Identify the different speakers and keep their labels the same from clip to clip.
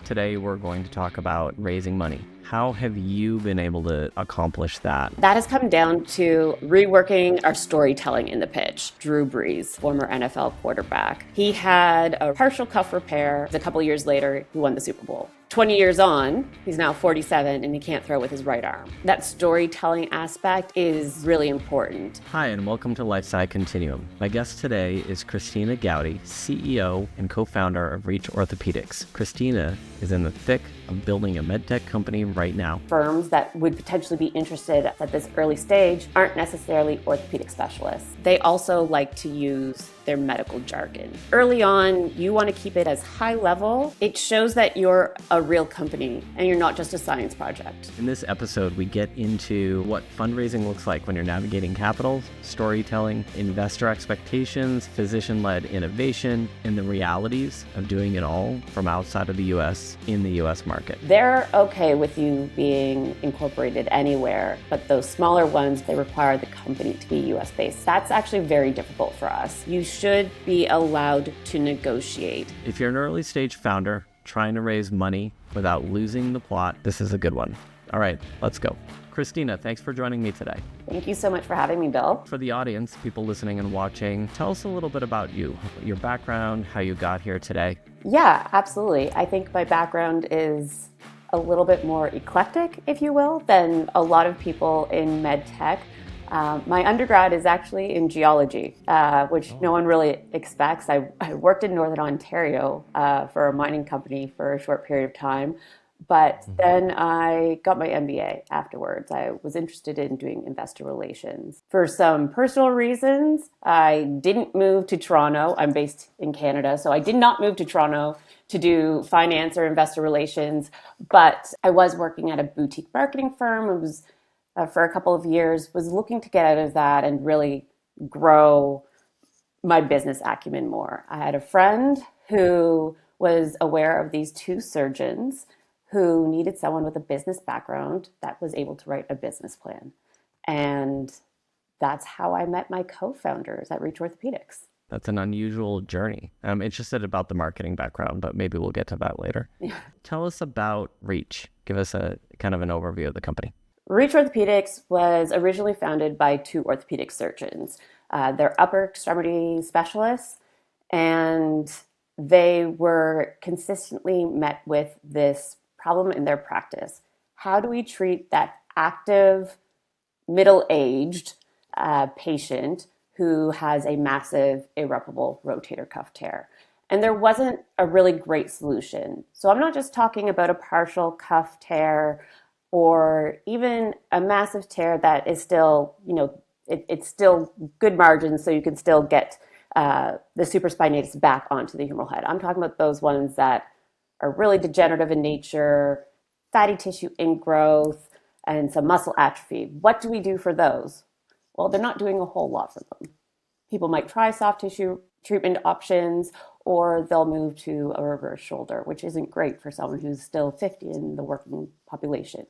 Speaker 1: Today, we're going to talk about raising money. How have you been able to accomplish that?
Speaker 2: That has come down to reworking our storytelling in the pitch. Drew Brees, former NFL quarterback, he had a partial cuff repair. A couple years later, he won the Super Bowl. 20 years on, he's now 47 and he can't throw with his right arm. That storytelling aspect is really important.
Speaker 1: Hi, and welcome to LifeSci Continuum. My guest today is Christina Goudy, CEO and co-founder of Reach Orthopaedics. Christina is in the thick of building a Medtech company right now.
Speaker 2: Firms that would potentially be interested at this early stage aren't necessarily orthopedic specialists. They also like to use their medical jargon. Early on, you want to keep it as high level. It shows that you're a real company and you're not just a science project.
Speaker 1: In this episode, we get into what fundraising looks like when you're navigating capital, storytelling, investor expectations, physician-led innovation, and the realities of doing it all from outside of the US in the US market.
Speaker 2: They're okay with you being incorporated anywhere, but those smaller ones, they require the company to be US based. That's actually very difficult for us. You should be allowed to negotiate.
Speaker 1: If you're an early stage founder trying to raise money without losing the plot, this is a good one. All right, let's go. Christina, thanks for joining me today.
Speaker 2: Thank you so much for having me, Bill.
Speaker 1: For the audience, people listening and watching, tell us a little bit about you, your background, how you got here today.
Speaker 2: Yeah, absolutely. I think my background is a little bit more eclectic, if you will, than a lot of people in medtech. My undergrad is actually in geology, which no one really expects. I worked in Northern Ontario for a mining company for a short period of time, but then I got my MBA afterwards. I was interested in doing investor relations. For some personal reasons, I didn't move to Toronto. I'm based in Canada, so I did not move to Toronto to do finance or investor relations, but I was working at a boutique marketing firm. It was for a couple of years, was looking to get out of that and really grow my business acumen more. I had a friend who was aware of these two surgeons who needed someone with a business background that was able to write a business plan. And that's how I met my co-founders at Reach Orthopaedics.
Speaker 1: That's an unusual journey. I'm interested about the marketing background, but maybe we'll get to that later.
Speaker 2: Yeah.
Speaker 1: Tell us about Reach. Give us a kind of an overview of the company.
Speaker 2: Reach Orthopaedics was originally founded by two orthopedic surgeons. They're upper extremity specialists, and they were consistently met with this problem in their practice. How do we treat that active, middle-aged patient who has a massive, irreparable rotator cuff tear? And there wasn't a really great solution. So I'm not just talking about a partial cuff tear or even a massive tear that is still, it's still good margins, so you can still get the supraspinatus back onto the humeral head. I'm talking about those ones that are really degenerative in nature, fatty tissue ingrowth, and some muscle atrophy. What do we do for those? Well, they're not doing a whole lot for them. People might try soft tissue treatment options, or they'll move to a reverse shoulder, which isn't great for someone who's still 50 in the working population.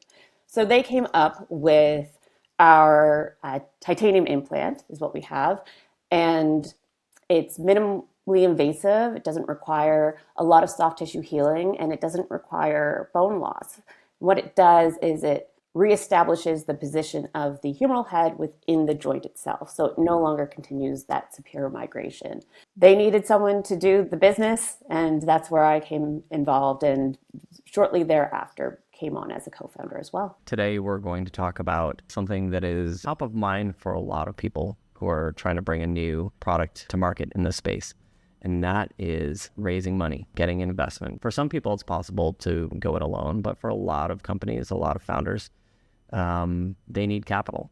Speaker 2: So they came up with our titanium implant, is what we have, and it's minimally invasive. It doesn't require a lot of soft tissue healing, and it doesn't require bone loss. What it does is it reestablishes the position of the humeral head within the joint itself, so it no longer continues that superior migration. They needed someone to do the business, and that's where I came involved, and shortly thereafter came on as a co-founder as well.
Speaker 1: Today, we're going to talk about something that is top of mind for a lot of people who are trying to bring a new product to market in this space, and that is raising money, getting investment. For some people, it's possible to go it alone, but for a lot of companies, a lot of founders, they need capital.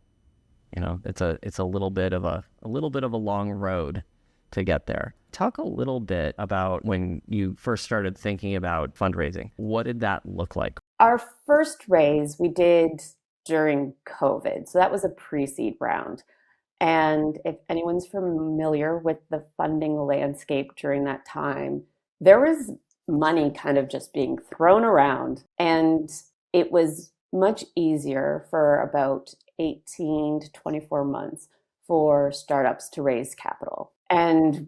Speaker 1: It's a little bit of a long road to get there. Talk a little bit about when you first started thinking about fundraising. What did that look like?
Speaker 2: Our first raise we did during COVID, so that was a pre-seed round. And if anyone's familiar with the funding landscape during that time, there was money kind of just being thrown around, and it was much easier for about 18 to 24 months for startups to raise capital. And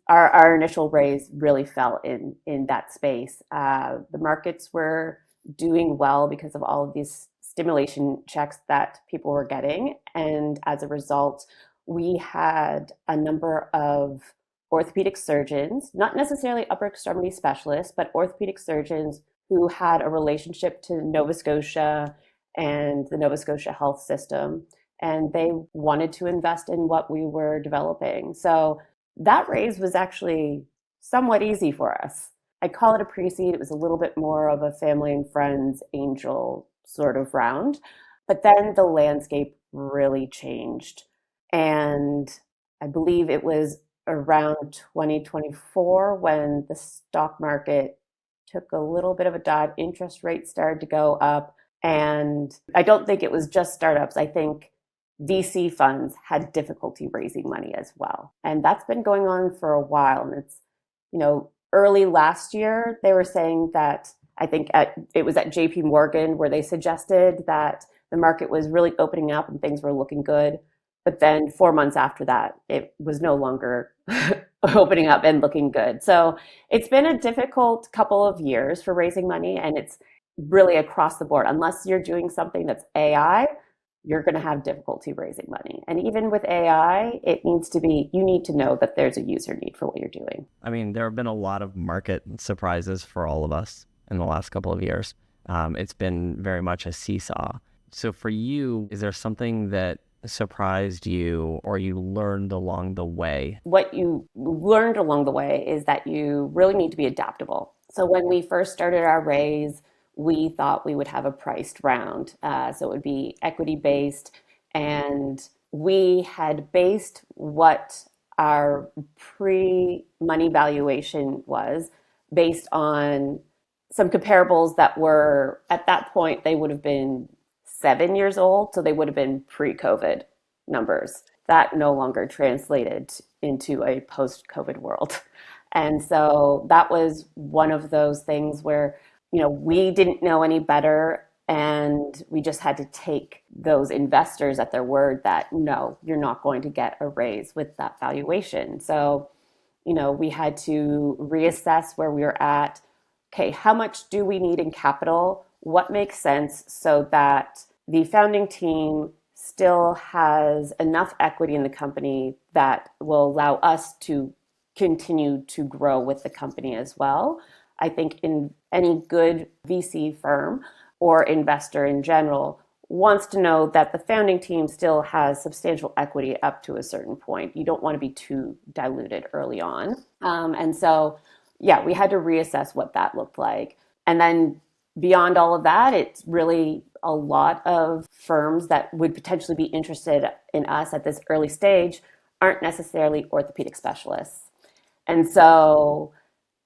Speaker 2: our initial raise really fell in that space. The markets were doing well because of all of these stimulation checks that people were getting. And as a result, we had a number of orthopedic surgeons, not necessarily upper extremity specialists, but orthopedic surgeons who had a relationship to Nova Scotia and the Nova Scotia health system, and they wanted to invest in what we were developing. So that raise was actually somewhat easy for us. I call it a pre-seed. It was a little bit more of a family and friends angel sort of round. But then the landscape really changed. And I believe it was around 2024 when the stock market took a little bit of a dive. Interest rates started to go up. And I don't think it was just startups. I think VC funds had difficulty raising money as well. And that's been going on for a while. And it's, early last year, they were saying that I think it was at JP Morgan where they suggested that the market was really opening up and things were looking good. But then 4 months after that, it was no longer opening up and looking good. So it's been a difficult couple of years for raising money, and it's really across the board. Unless you're doing something that's AI, you're going to have difficulty raising money. And even with AI, you need to know that there's a user need for what you're doing.
Speaker 1: I mean, there have been a lot of market surprises for all of us in the last couple of years. It's been very much a seesaw. So for you, is there something that surprised you or you learned along the way?
Speaker 2: What you learned along the way is that you really need to be adaptable. So when we first started our raise, we thought we would have a priced round. So it would be equity based. And we had based what our pre-money valuation was based on some comparables that were, at that point, they would have been 7 years old. So they would have been pre-COVID numbers. That no longer translated into a post-COVID world. And so that was one of those things where we didn't know any better, and we just had to take those investors at their word that no, you're not going to get a raise with that valuation. So, we had to reassess where we were at. Okay, how much do we need in capital? What makes sense so that the founding team still has enough equity in the company that will allow us to continue to grow with the company as well. I think in any good VC firm or investor in general wants to know that the founding team still has substantial equity up to a certain point. You don't want to be too diluted early on. And so, yeah, we had to reassess what that looked like. And then beyond all of that, it's really a lot of firms that would potentially be interested in us at this early stage aren't necessarily orthopedic specialists. And so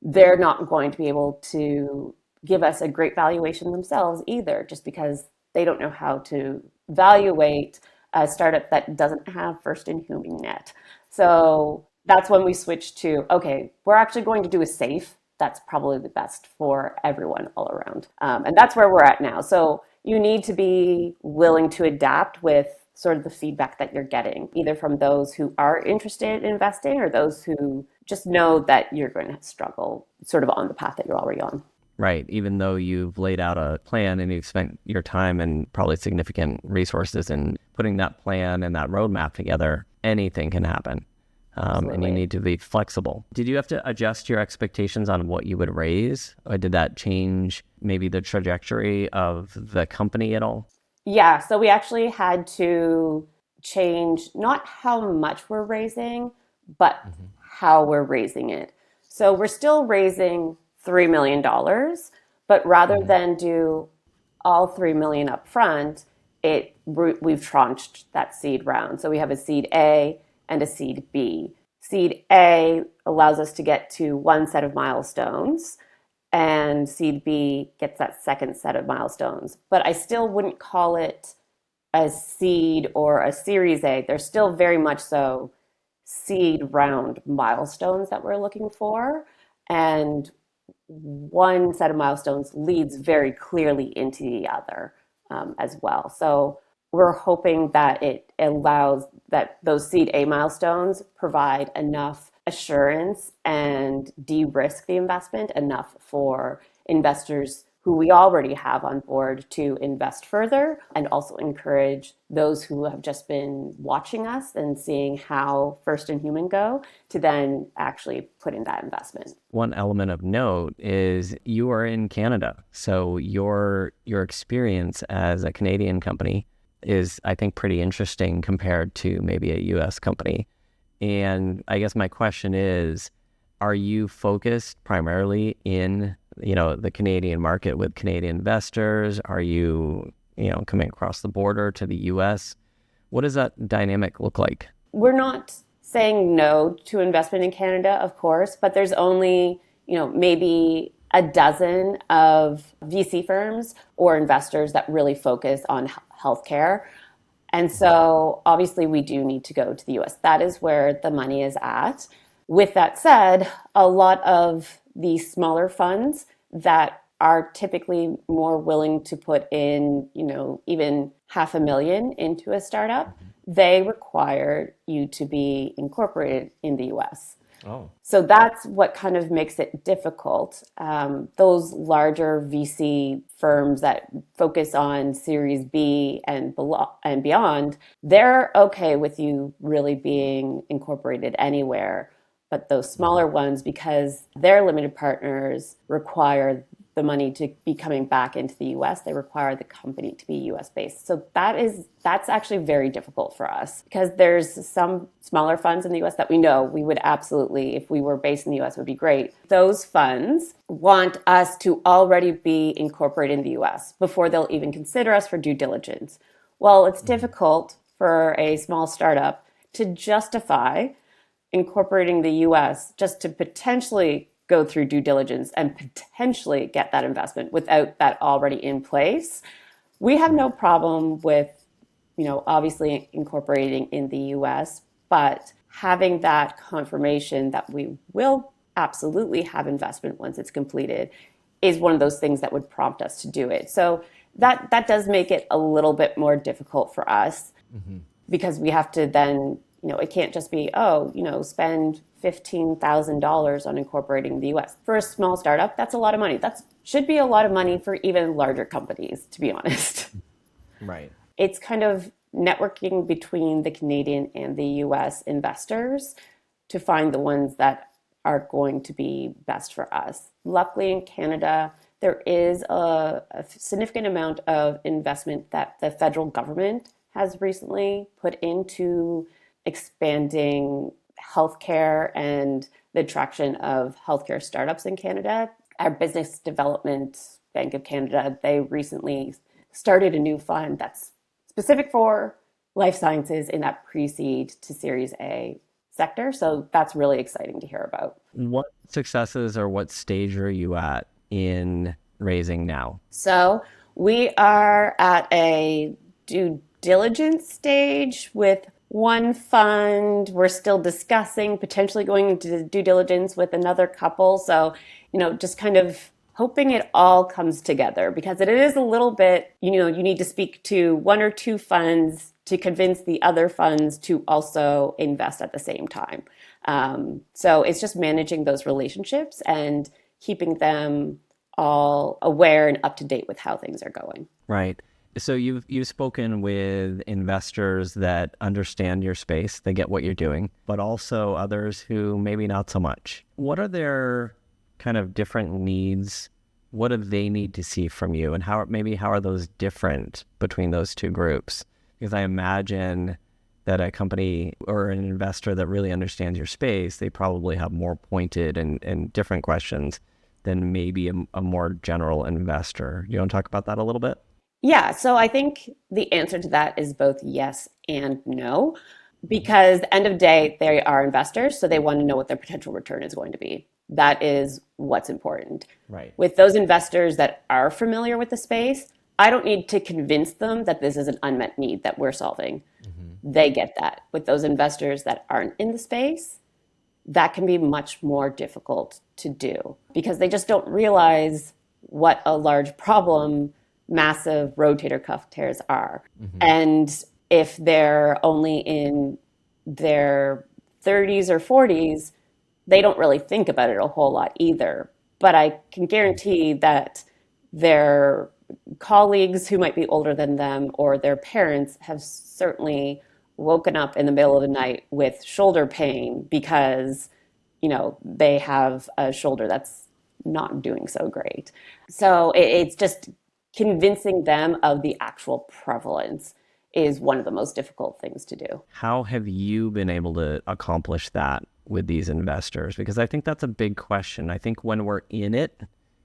Speaker 2: they're not going to be able to give us a great valuation themselves either, just because they don't know how to evaluate a startup that doesn't have first in human yet. So that's when we switched to, okay, we're actually going to do a safe. That's probably the best for everyone all around. And that's where we're at now. So you need to be willing to adapt with sort of the feedback that you're getting, either from those who are interested in investing or those who just know that you're going to struggle sort of on the path that you're already on.
Speaker 1: Right. Even though you've laid out a plan and you've spent your time and probably significant resources in putting that plan and that roadmap together, anything can happen. And you need to be flexible. Did you have to adjust your expectations on what you would raise? Or did that change maybe the trajectory of the company at all?
Speaker 2: Yeah, so we actually had to change not how much we're raising, but how we're raising it. So we're still raising $3 million, but rather than do all $3 million up front, we've tranched that seed round. So we have a seed A and a seed B. Seed A allows us to get to one set of milestones, and seed B gets that second set of milestones. But I still wouldn't call it a seed or a series A. They're still very much so seed round milestones that we're looking for. And one set of milestones leads very clearly into the other as well. So we're hoping that it allows that those seed A milestones provide enough assurance and de-risk the investment enough for investors who we already have on board to invest further, and also encourage those who have just been watching us and seeing how first in human go to then actually put in that investment.
Speaker 1: One element of note is you are in Canada. So your experience as a Canadian company is, I think, pretty interesting compared to maybe a US company. And I guess my question is, are you focused primarily in, the Canadian market with Canadian investors? Are you, coming across the border to the US? What does that dynamic look like?
Speaker 2: We're not saying no to investment in Canada, of course, but there's only, maybe a dozen of VC firms or investors that really focus on healthcare. And so obviously we do need to go to the US. That is where the money is at. With that said, a lot of the smaller funds that are typically more willing to put in, even $500,000 into a startup, they require you to be incorporated in the US.
Speaker 1: Oh.
Speaker 2: So that's what kind of makes it difficult. Those larger VC firms that focus on Series B and beyond, they're okay with you really being incorporated anywhere. But those smaller ones, because their limited partners require the money to be coming back into the US, they require the company to be US based. So that's actually very difficult for us, because there's some smaller funds in the US that we know we would absolutely, if we were based in the US, would be great. Those funds want us to already be incorporated in the US before they'll even consider us for due diligence. Well, it's difficult for a small startup to justify incorporating the US just to potentially go through due diligence and potentially get that investment without that already in place. We have no problem with, obviously incorporating in the US, but having that confirmation that we will absolutely have investment once it's completed is one of those things that would prompt us to do it. So that does make it a little bit more difficult for us, because we have to then, it can't just be, spend $15,000 on incorporating the US. For a small startup, that's a lot of money. That should be a lot of money for even larger companies, to be honest.
Speaker 1: Right.
Speaker 2: It's kind of networking between the Canadian and the US investors to find the ones that are going to be best for us. Luckily in Canada, there is a significant amount of investment that the federal government has recently put into expanding healthcare and the attraction of healthcare startups in Canada. Our Business Development Bank of Canada, they recently started a new fund that's specific for life sciences in that pre-seed to Series A sector. So that's really exciting to hear about.
Speaker 1: What successes or what stage are you at in raising now?
Speaker 2: So we are at a due diligence stage with one fund. We're still discussing potentially going into due diligence with another couple. So, just kind of hoping it all comes together, because it is a little bit, you need to speak to one or two funds to convince the other funds to also invest at the same time. So it's just managing those relationships and keeping them all aware and up to date with how things are going.
Speaker 1: Right. So you've spoken with investors that understand your space, they get what you're doing, but also others who maybe not so much. What are their kind of different needs? What do they need to see from you? And how are those different between those two groups? Because I imagine that a company or an investor that really understands your space, they probably have more pointed and different questions than maybe a more general investor. You want to talk about that a little bit?
Speaker 2: Yeah, so I think the answer to that is both yes and no, because at the end of the day, they are investors, so they want to know what their potential return is going to be. That is what's important.
Speaker 1: Right.
Speaker 2: With those investors that are familiar with the space, I don't need to convince them that this is an unmet need that we're solving. They get that. With those investors that aren't in the space, that can be much more difficult to do, because they just don't realize what a large problem massive rotator cuff tears are.
Speaker 1: Hmm.
Speaker 2: And if they're only in their 30s or 40s, they don't really think about it a whole lot either. But I can guarantee that their colleagues who might be older than them or their parents have certainly woken up in the middle of the night with shoulder pain because, they have a shoulder that's not doing so great. So it's just convincing them of the actual prevalence is one of the most difficult things to do.
Speaker 1: How have you been able to accomplish that with these investors? Because I think that's a big question. I think when we're in it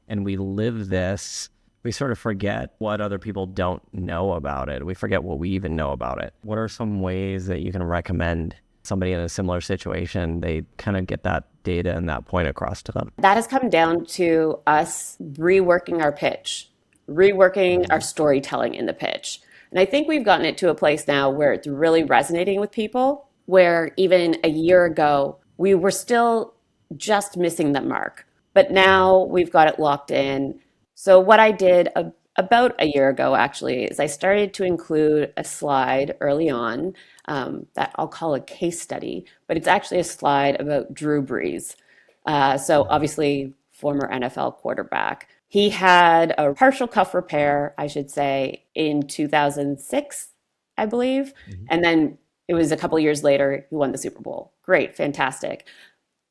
Speaker 1: and we live this, we sort of forget what other people don't know about it. We forget what we even know about it. What are some ways that you can recommend somebody in a similar situation, they kind of get that data and that point across to them?
Speaker 2: That has come down to us reworking our pitch, reworking our storytelling in the pitch. And I think we've gotten it to a place now where it's really resonating with people, where even a year ago, we were still just missing the mark. But now we've got it locked in. So what I did about a year ago, actually, is I started to include a slide early on that I'll call a case study, but it's actually a slide about Drew Brees. So obviously, former NFL quarterback. He had a partial cuff repair, I should say, in 2006, I believe. And then it was a couple of years later, he won the Super Bowl. Great, fantastic.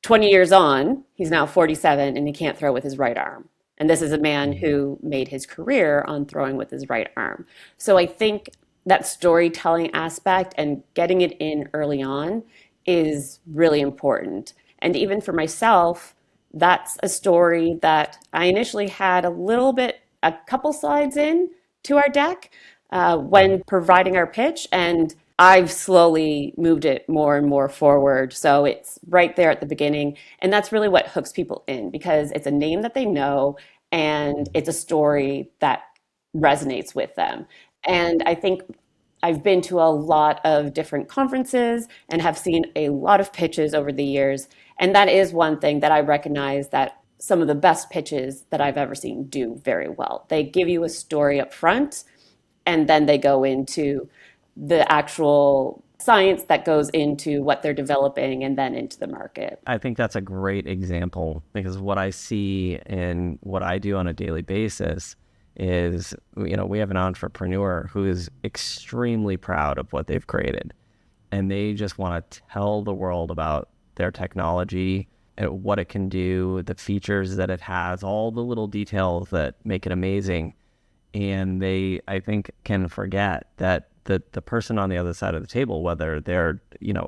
Speaker 2: 20 years on, he's now 47 and he can't throw with his right arm. And this is a man who made his career on throwing with his right arm. So I think that storytelling aspect and getting it in early on is really important. And even for myself, that's a story that I initially had a couple slides in to our deck when providing our pitch. And I've slowly moved it more and more forward. So it's right there at the beginning. And that's really what hooks people in because it's a name that they know and it's a story that resonates with them. And I think I've been to a lot of different conferences and have seen a lot of pitches over the years. And that is one thing that I recognize that some of the best pitches that I've ever seen do very well. They give you a story up front and then they go into the actual science that goes into what they're developing and then into the market.
Speaker 1: I think that's a great example because what I see and what I do on a daily basis is, we have an entrepreneur who is extremely proud of what they've created and they just want to tell the world about their technology and what it can do, the features that it has, all the little details that make it amazing. And they, I think, can forget that the person on the other side of the table, whether they're,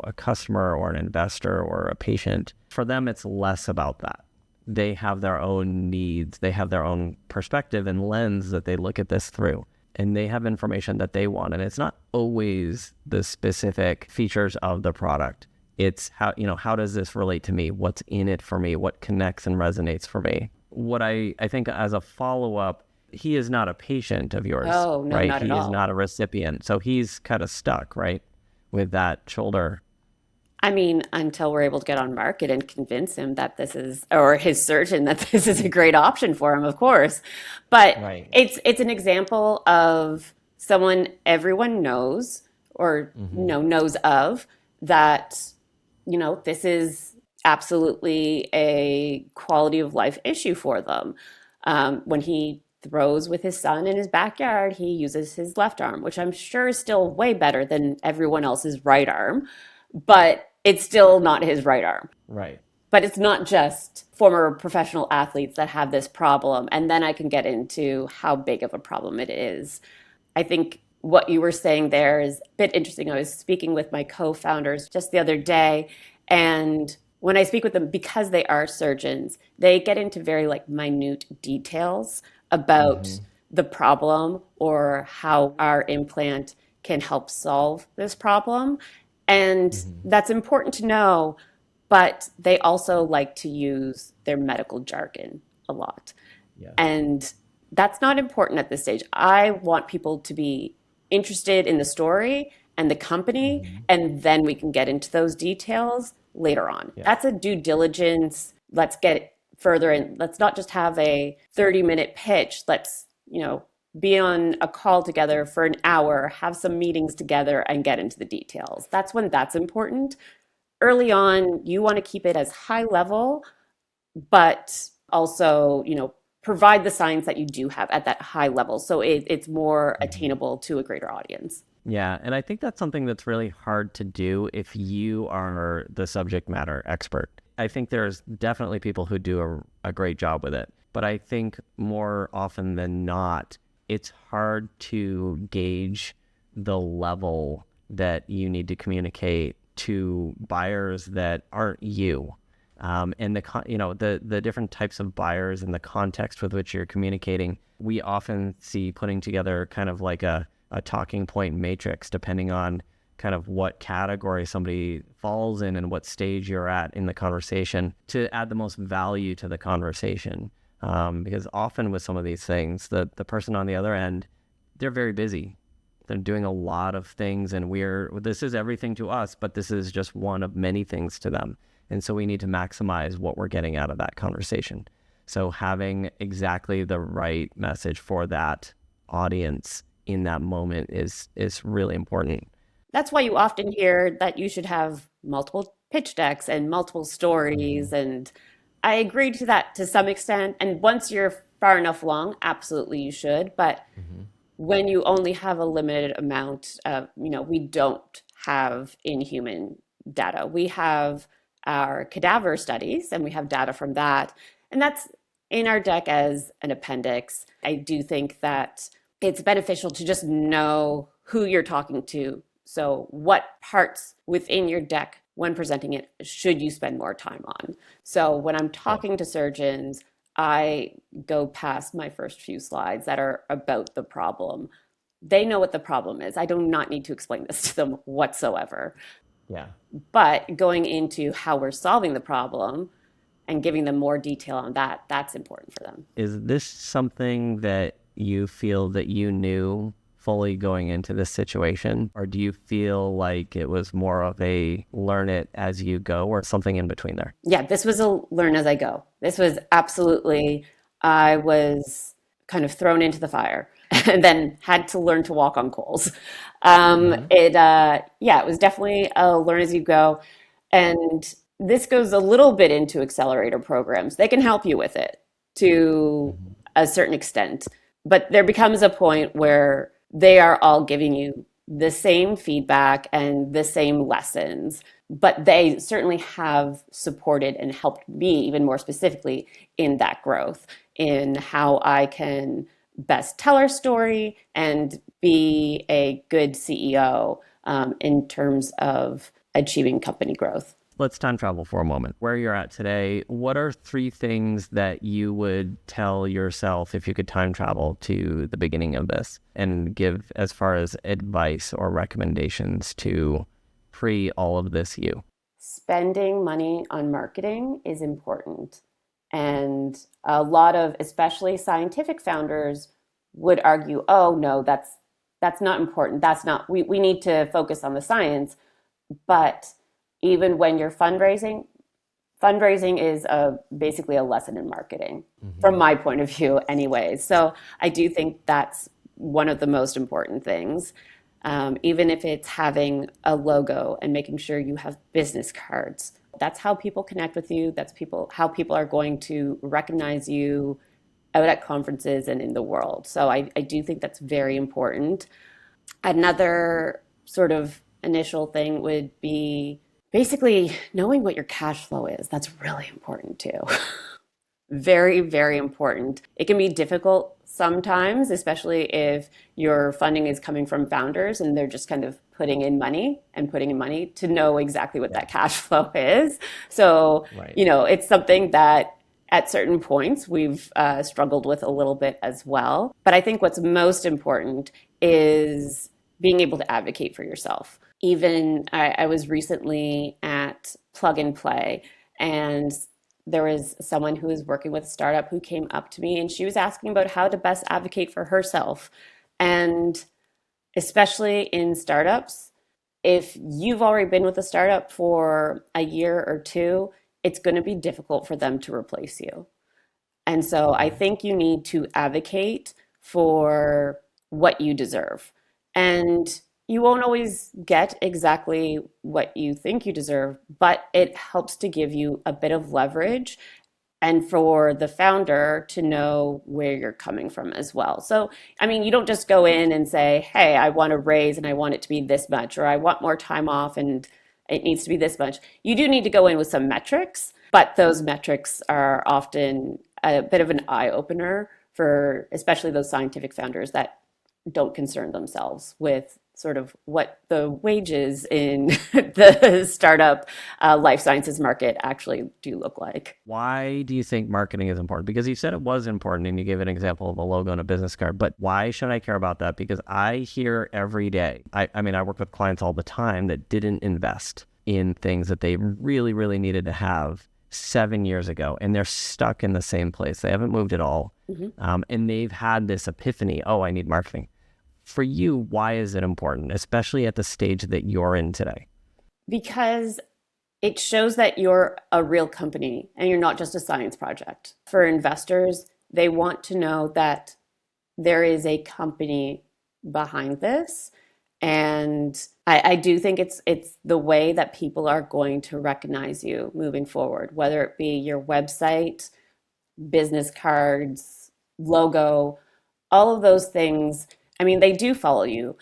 Speaker 1: a customer or an investor or a patient, for them, it's less about that. They have their own needs. They have their own perspective and lens that they look at this through. And they have information that they want. And it's not always the specific features of the product. It's how does this relate to me? What's in it for me? What connects and resonates for me? What I think as a follow-up, he is not a patient of yours,
Speaker 2: Oh, no,
Speaker 1: right?
Speaker 2: not at
Speaker 1: He is
Speaker 2: all.
Speaker 1: not a recipient. So he's kind of stuck, right, with that shoulder.
Speaker 2: I mean, until we're able to get on market and convince him that this is, or his surgeon that this is a great option for him, of course. But
Speaker 1: Right.
Speaker 2: it's an example of someone everyone knows or knows of that, this is absolutely a quality of life issue for them. When he throws with his son in his backyard, he uses his left arm, which I'm sure is still way better than everyone else's right arm, but it's still not his right arm.
Speaker 1: Right.
Speaker 2: But it's not just former professional athletes that have this problem. And then I can get into how big of a problem it is. I think what you were saying there is a bit interesting. I was speaking with my co-founders just the other day, and when I speak with them, because they are surgeons, they get into very minute details about the problem or how our implant can help solve this problem. And that's important to know, but they also like to use their medical jargon a lot.
Speaker 1: Yeah.
Speaker 2: And that's not important at this stage. I want people to be interested in the story and the company, and then we can get into those details later on.
Speaker 1: Yeah.
Speaker 2: That's a due diligence. Let's get further in. Let's not just have a 30-minute pitch. Let's, be on a call together for an hour, have some meetings together, and get into the details. That's when that's important. Early on, you want to keep it as high level, but also, provide the science that you do have at that high level so it's more attainable to a greater audience.
Speaker 1: Yeah, and I think that's something that's really hard to do if you are the subject matter expert. I think there's definitely people who do a great job with it, but I think more often than not, it's hard to gauge the level that you need to communicate to buyers that aren't you. And the different types of buyers and the context with which you're communicating, we often see putting together kind of like a talking point matrix, depending on kind of what category somebody falls in and what stage you're at in the conversation, to add the most value to the conversation. Because often with some of these things, the person on the other end, they're very busy. They're doing a lot of things, and this is everything to us, but this is just one of many things to them. And so we need to maximize what we're getting out of that conversation. So having exactly the right message for that audience in that moment is really important.
Speaker 2: That's why you often hear that you should have multiple pitch decks and multiple stories. And I agree to that to some extent. And once you're far enough along, absolutely you should. But when you only have a limited amount of, we don't have inhuman data. We have our cadaver studies and we have data from that. And that's in our deck as an appendix. I do think that it's beneficial to just know who you're talking to. So what parts within your deck when presenting it should you spend more time on? So when I'm talking to surgeons, I go past my first few slides that are about the problem. They know what the problem is. I do not need to explain this to them whatsoever.
Speaker 1: Yeah.
Speaker 2: But going into how we're solving the problem and giving them more detail on that, that's important for them.
Speaker 1: Is this something that you feel that you knew fully going into this situation? Or do you feel like it was more of a learn it as you go or something in between there?
Speaker 2: Yeah, this was a learn as I go. This was absolutely, I was kind of thrown into the fire and then had to learn to walk on coals. It was definitely a learn as you go. And this goes a little bit into accelerator programs. They can help you with it to a certain extent, but there becomes a point where they are all giving you the same feedback and the same lessons, but they certainly have supported and helped me even more specifically in that growth, in how I can best tell our story and be a good CEO in terms of achieving company growth.
Speaker 1: Let's time travel for a moment. Where you're at today, what are 3 things that you would tell yourself if you could time travel to the beginning of this and give as far as advice or recommendations to pre all of this you?
Speaker 2: Spending money on marketing is important. And a lot of, especially scientific founders, would argue, oh, no, that's not important. That's not, we need to focus on the science. But even when you're fundraising is basically a lesson in marketing, from my point of view anyway. So I do think that's one of the most important things, even if it's having a logo and making sure you have business cards. That's how people connect with you. That's how people are going to recognize you out at conferences and in the world. So I do think that's very important. Another sort of initial thing would be basically knowing what your cash flow is. That's really important too. Very, very important. It can be difficult sometimes, especially if your funding is coming from founders and they're just kind of putting in money to know exactly what that cash flow is. So, it's something that at certain points we've struggled with a little bit as well. But I think what's most important is being able to advocate for yourself. Even I was recently at Plug and Play, and there was someone who was working with a startup who came up to me and she was asking about how to best advocate for herself. And especially in startups, if you've already been with a startup for a year or two, it's going to be difficult for them to replace you. And so I think you need to advocate for what you deserve. And you won't always get exactly what you think you deserve, but it helps to give you a bit of leverage and for the founder to know where you're coming from as well. So, I mean, you don't just go in and say, hey, I want to raise and I want it to be this much, or I want more time off and it needs to be this much. You do need to go in with some metrics, but those metrics are often a bit of an eye opener for especially those scientific founders that don't concern themselves with sort of what the wages in the startup life sciences market actually do look like.
Speaker 1: Why do you think marketing is important? Because you said it was important and you gave an example of a logo and a business card, but why should I care about that? Because I hear every day, I mean, I work with clients all the time that didn't invest in things that they really, really needed to have 7 years ago, and they're stuck in the same place. They haven't moved at all. And they've had this epiphany, oh, I need marketing. For you, why is it important, especially at the stage that you're in today?
Speaker 2: Because it shows that you're a real company and you're not just a science project. For investors, they want to know that there is a company behind this. And I do think it's the way that people are going to recognize you moving forward, whether it be your website, business cards, logo, all of those things. I mean, they do follow you.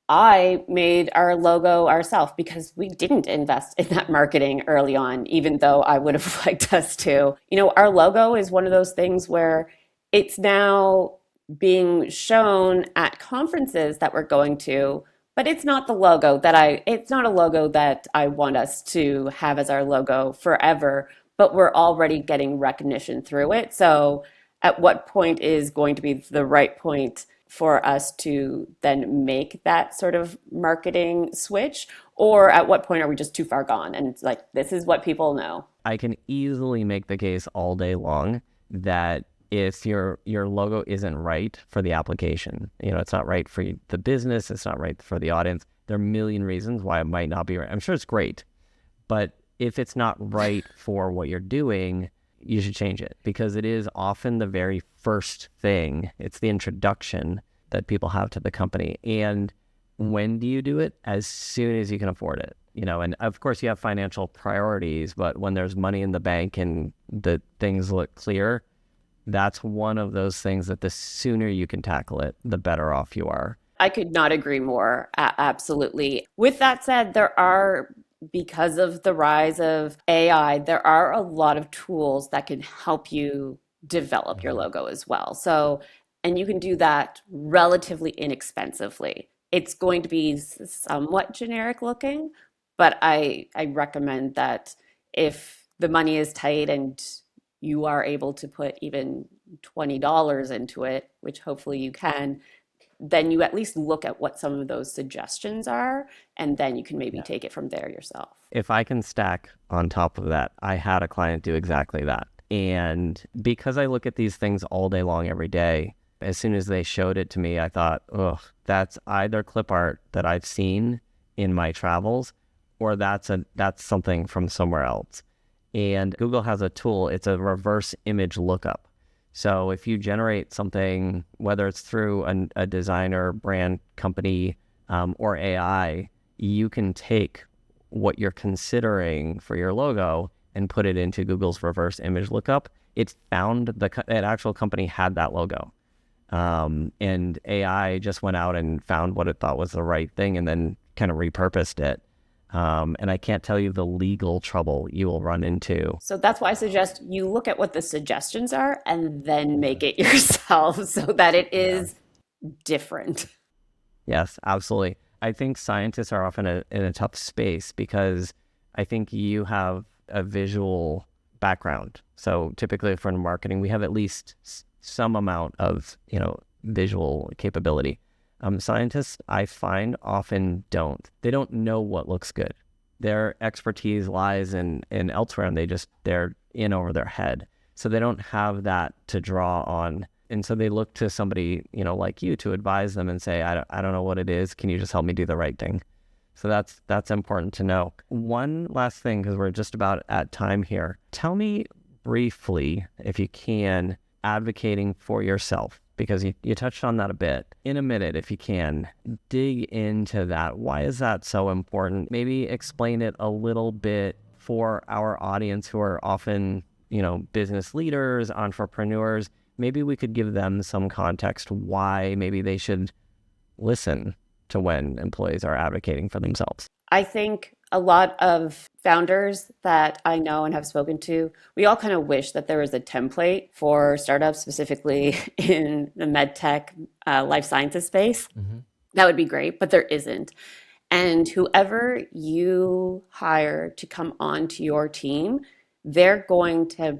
Speaker 2: I made our logo ourselves because we didn't invest in that marketing early on, even though I would have liked us to. You know, our logo is one of those things where it's now being shown at conferences that we're going to, but it's not the logo that it's not a logo that I want us to have as our logo forever, but we're already getting recognition through it. So at what point is going to be the right point for us to then make that sort of marketing switch? Or at what point are we just too far gone? And it's like, this is what people know.
Speaker 1: I can easily make the case all day long that if your logo isn't right for the application, you know, it's not right for the business, it's not right for the audience. There are a million reasons why it might not be right. I'm sure it's great, but if it's not right for what you're doing, you should change it, because it is often the very first thing. It's the introduction that people have to the company. And when do you do it? As soon as you can afford it. You know, and of course you have financial priorities, but when there's money in the bank and the things look clear, that's one of those things that the sooner you can tackle it, the better off you are.
Speaker 2: I could not agree more. Absolutely. With that said, because of the rise of AI, there are a lot of tools that can help you develop your logo as well. So, and you can do that relatively inexpensively. It's going to be somewhat generic looking, but I recommend that if the money is tight and you are able to put even $20 into it, which hopefully you can, then you at least look at what some of those suggestions are, and then you can maybe take it from there yourself.
Speaker 1: If I can stack on top of that, I had a client do exactly that. And because I look at these things all day long, every day, as soon as they showed it to me, I thought, oh, that's either clip art that I've seen in my travels, or that's something from somewhere else. And Google has a tool, it's a reverse image lookup. So if you generate something, whether it's through a designer, brand company, or AI, you can take what you're considering for your logo and put it into Google's reverse image lookup. It found an actual company had that logo. And AI just went out and found what it thought was the right thing and then kind of repurposed it. And I can't tell you the legal trouble you will run into.
Speaker 2: So that's why I suggest you look at what the suggestions are and then make it yourself so that it is different.
Speaker 1: Yes, absolutely. I think scientists are often in a tough space because I think you have a visual background. So typically for marketing, we have at least some amount of, visual capability. Scientists, I find, often don't. They don't know what looks good. Their expertise lies in elsewhere, and they're in over their head. So they don't have that to draw on. And so they look to somebody, like you to advise them and say, I don't know what it is. Can you just help me do the right thing? So that's important to know. One last thing, because we're just about at time here. Tell me briefly, if you can, advocating for yourself, because you touched on that a bit. In a minute, if you can, dig into that. Why is that so important? Maybe explain it a little bit for our audience who are often, business leaders, entrepreneurs. Maybe we could give them some context why maybe they should listen to when employees are advocating for themselves.
Speaker 2: I think a lot of founders that I know and have spoken to, we all kind of wish that there was a template for startups, specifically in the medtech, life sciences space. That would be great, but there isn't. And whoever you hire to come onto your team, they're going to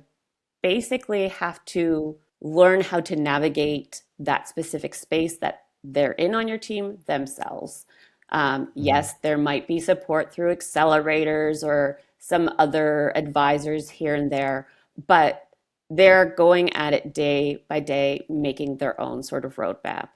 Speaker 2: basically have to learn how to navigate that specific space that they're in on your team themselves. Yes, there might be support through accelerators or some other advisors here and there, but they're going at it day by day, making their own sort of roadmap.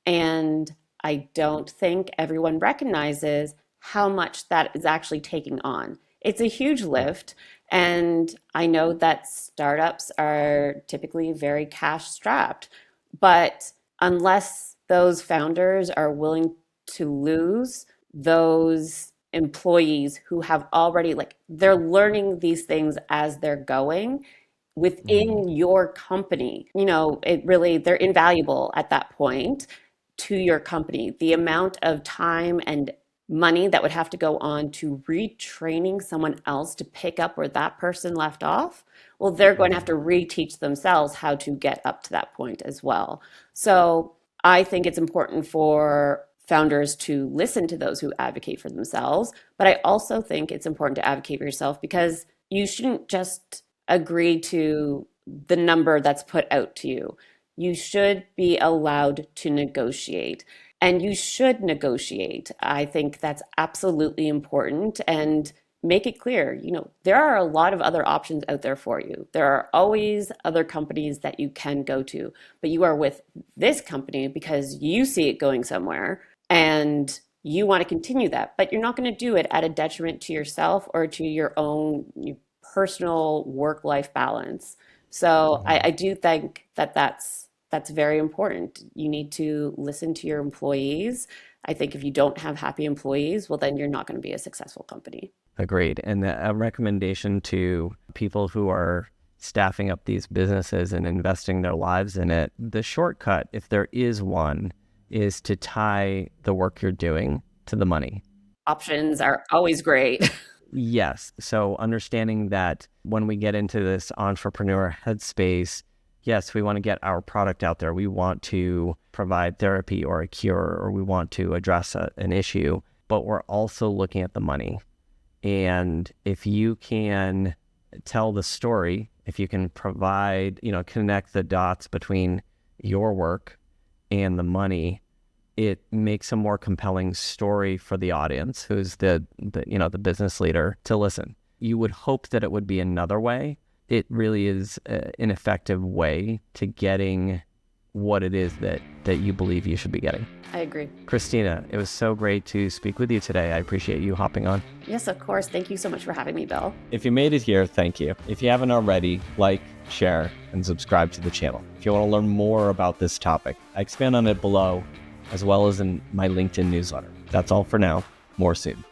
Speaker 2: And I don't think everyone recognizes how much that is actually taking on. It's a huge lift. And I know that startups are typically very cash strapped, but unless those founders are willing to lose those employees who have already, they're learning these things as they're going within your company, they're invaluable at that point to your company. The amount of time and money that would have to go on to retraining someone else to pick up where that person left off, well, they're going to have to reteach themselves how to get up to that point as well. So I think it's important for founders to listen to those who advocate for themselves, but I also think it's important to advocate for yourself, because you shouldn't just agree to the number that's put out to you. You should be allowed to negotiate. And you should negotiate. I think that's absolutely important. And make it clear, there are a lot of other options out there for you. There are always other companies that you can go to, but you are with this company because you see it going somewhere and you want to continue that, but you're not going to do it at a detriment to yourself or to your own personal work-life balance. So I do think that that's very important. You need to listen to your employees. I think if you don't have happy employees, well, then you're not going to be a successful company.
Speaker 1: Agreed. And a recommendation to people who are staffing up these businesses and investing their lives in it, the shortcut, if there is one, is to tie the work you're doing to the money.
Speaker 2: Options are always great.
Speaker 1: Yes. So understanding that when we get into this entrepreneur headspace, yes, we want to get our product out there. We want to provide therapy or a cure, or we want to address an issue, but we're also looking at the money. And if you can tell the story, if you can provide, connect the dots between your work and the money, it makes a more compelling story for the audience, who's the business leader, to listen. You would hope that it would be another way. It really is an effective way to getting what it is that you believe you should be getting.
Speaker 2: I agree.
Speaker 1: Christina, it was so great to speak with you today. I appreciate you hopping on.
Speaker 2: Yes, of course. Thank you so much for having me, Bill.
Speaker 1: If you made it here, thank you. If you haven't already, like, share, and subscribe to the channel. If you want to learn more about this topic, I expand on it below, as well as in my LinkedIn newsletter. That's all for now. More soon.